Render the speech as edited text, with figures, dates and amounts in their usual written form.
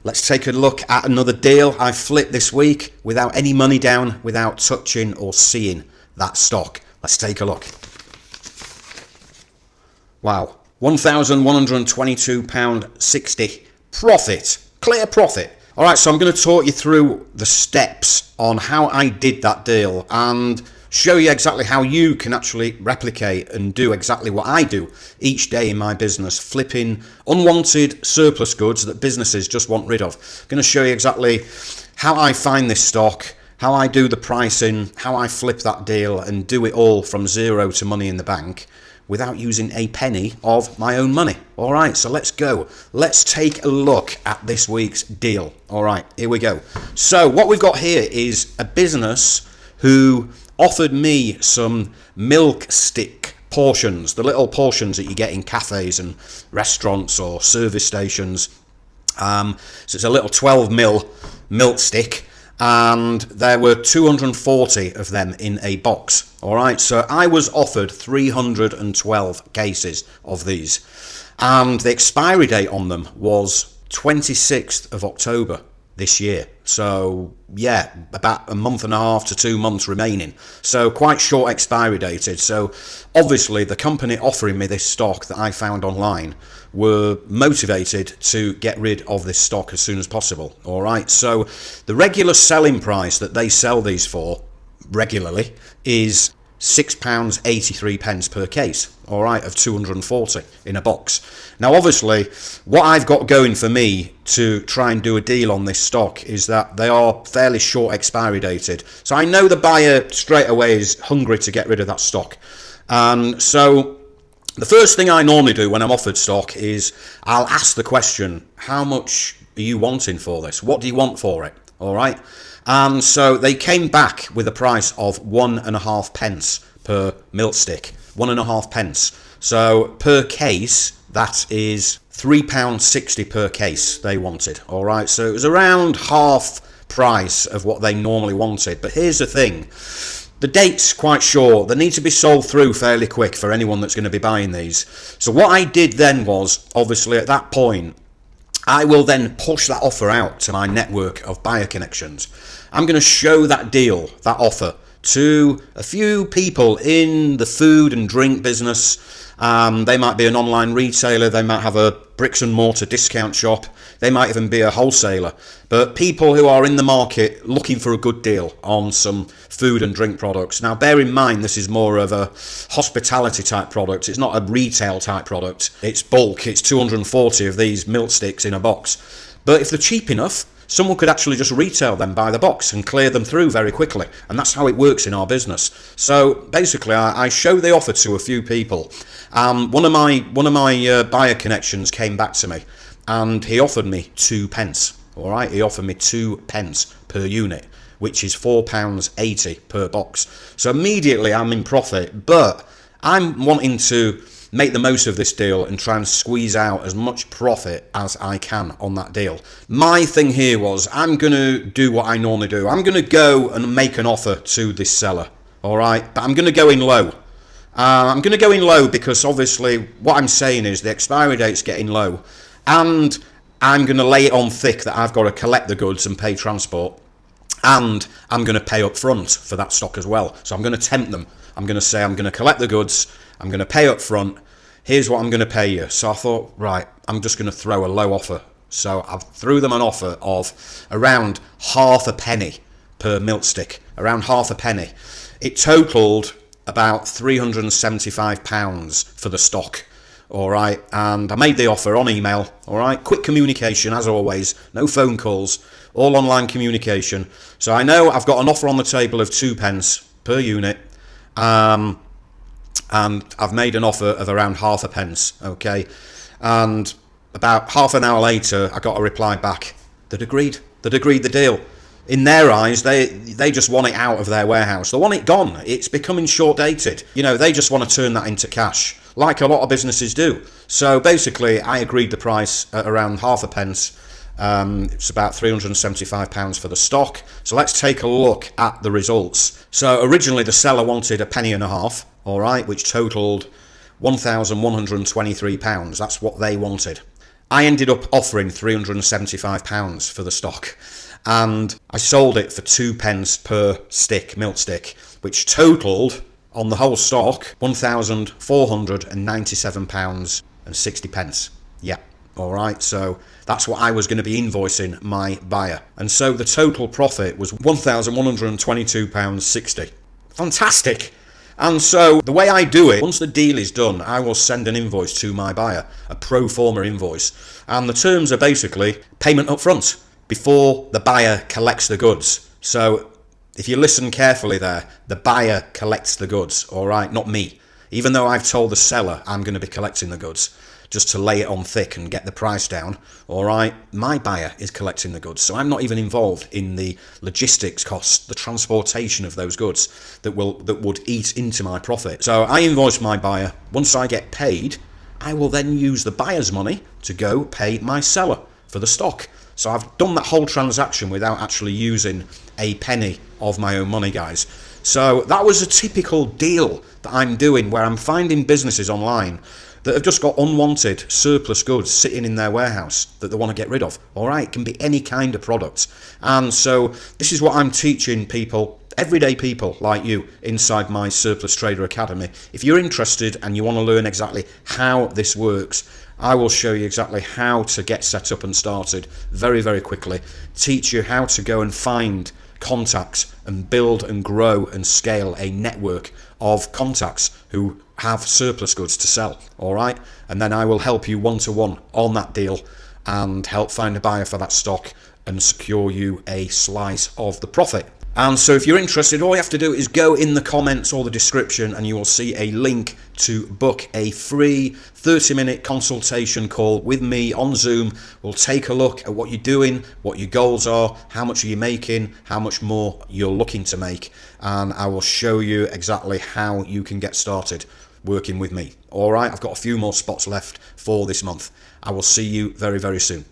Let's take a look at another deal I flipped this week without any money down, without touching or seeing that stock. Let's take a look. Wow, £1,122.60 profit, clear profit. All right, so I'm going to talk you through the steps on how I did that deal and show you exactly how you can actually replicate and do exactly what I do each day in my business, flipping unwanted surplus goods that businesses just want rid of. I'm going to show you exactly how I find this stock, how I do the pricing, how I flip that deal and do it all from zero to money in the bank without using a penny of my own money. All right, so let's go. Let's take a look at this week's deal. All right, here we go. So what we've got here is a business who offered me some milk stick portions, the little portions that you get in cafes and restaurants or service stations. So it's a little 12 ml milk stick, and there were 240 of them in a box. All right, so I was offered 312 cases of these, and the expiry date on them was 26th of October this year. So yeah, about a month and a half to 2 months remaining, so quite short expiry dated. So obviously the company offering me this stock that I found online were motivated to get rid of this stock as soon as possible. All right, so the regular selling price that they sell these for regularly is £6.83 per case, all right, of 240 in a box. Now obviously what I've got going for me to try and do a deal on this stock is that they are fairly short expiry dated, so I know the buyer straight away is hungry to get rid of that stock. So the first thing I normally do when I'm offered stock is I'll ask the question, how much are you wanting for this? What do you want for it? All right. And so they came back with a price of 1.5 pence per milk stick. 1.5 pence. So per case, that is £3.60 per case they wanted. All right. So it was around half price of what they normally wanted. But here's the thing. The date's quite short. They need to be sold through fairly quick for anyone that's going to be buying these. So what I did then was, obviously at that point, I will then push that offer out to my network of buyer connections. I'm going to show that deal, that offer, to a few people in the food and drink business. They might be an online retailer, they might have a bricks and mortar discount shop, they might even be a wholesaler, but people who are in the market looking for a good deal on some food and drink products. Now bear in mind, this is more of a hospitality type product, it's not a retail type product, it's bulk, it's 240 of these milk sticks in a box. But if they're cheap enough, someone could actually just retail them by the box and clear them through very quickly, and that's how it works in our business. So basically I show the offer to a few people. One of my buyer connections came back to me and he offered me 2 pence. All right, he offered me 2 pence per unit, which is £4.80 per box. So immediately I'm in profit, but I'm wanting to make the most of this deal and try and squeeze out as much profit as I can on that deal. My thing here was, I'm going to do what I normally do. I'm going to go and make an offer to this seller, all right? But I'm going to go in low. I'm going to go in low because obviously what I'm saying is the expiry date's getting low, and I'm going to lay it on thick that I've got to collect the goods and pay transport, and I'm going to pay up front for that stock as well. So I'm going to tempt them. I'm going to say I'm going to collect the goods, I'm going to pay up front, here's what I'm going to pay you. So I thought, right, I'm just going to throw a low offer. So I threw them an offer of around half a penny per milk stick, around half a penny. It totaled about £375 for the stock. All right, and I made the offer on email. All right, quick communication as always, no phone calls, all online communication. So I know I've got an offer on the table of 2 pence per unit, and I've made an offer of around half a pence. Okay, and about half an hour later, I got a reply back. They'd agreed the deal. In their eyes, they just want it out of their warehouse. They want it gone. It's becoming short dated. You know, they just want to turn that into cash, like a lot of businesses do. So basically, I agreed the price at around half a pence. It's about £375 for the stock. So let's take a look at the results. So originally the seller wanted a penny and a half, all right, which totaled £1,123. That's what they wanted. I ended up offering £375 for the stock, and I sold it for 2p per stick, milk stick, which totaled on the whole stock £1,497.60. Yeah, all right, so that's what I was going to be invoicing my buyer. And so the total profit was £1,122.60. Fantastic. And so the way I do it, once the deal is done, I will send an invoice to my buyer, a pro forma invoice. And the terms are basically payment up front before the buyer collects the goods. So if you listen carefully there, the buyer collects the goods, all right, not me. Even though I've told the seller I'm going to be collecting the goods, just to lay it on thick and get the price down, all right, my buyer is collecting the goods. So I'm not even involved in the logistics costs, the transportation of those goods that would eat into my profit. So I invoice my buyer. Once I get paid, I will then use the buyer's money to go pay my seller for the stock. So I've done that whole transaction without actually using a penny of my own money, guys. So that was a typical deal that I'm doing, where I'm finding businesses online that have just got unwanted surplus goods sitting in their warehouse that they want to get rid of. All right, it can be any kind of product. And so this is what I'm teaching people, everyday people like you, inside my Surplus Trader Academy. If you're interested and you want to learn exactly how this works, I will show you exactly how to get set up and started very, very quickly. Teach you how to go and find contacts and build and grow and scale a network of contacts who have surplus goods to sell, all right? And then I will help you one-to-one on that deal and help find a buyer for that stock and secure you a slice of the profit. And so if you're interested, all you have to do is go in the comments or the description and you will see a link to book a free 30-minute consultation call with me on Zoom. We'll take a look at what you're doing, what your goals are, how much are you making, how much more you're looking to make, and I will show you exactly how you can get started working with me. All right, I've got a few more spots left for this month. I will see you very, very soon.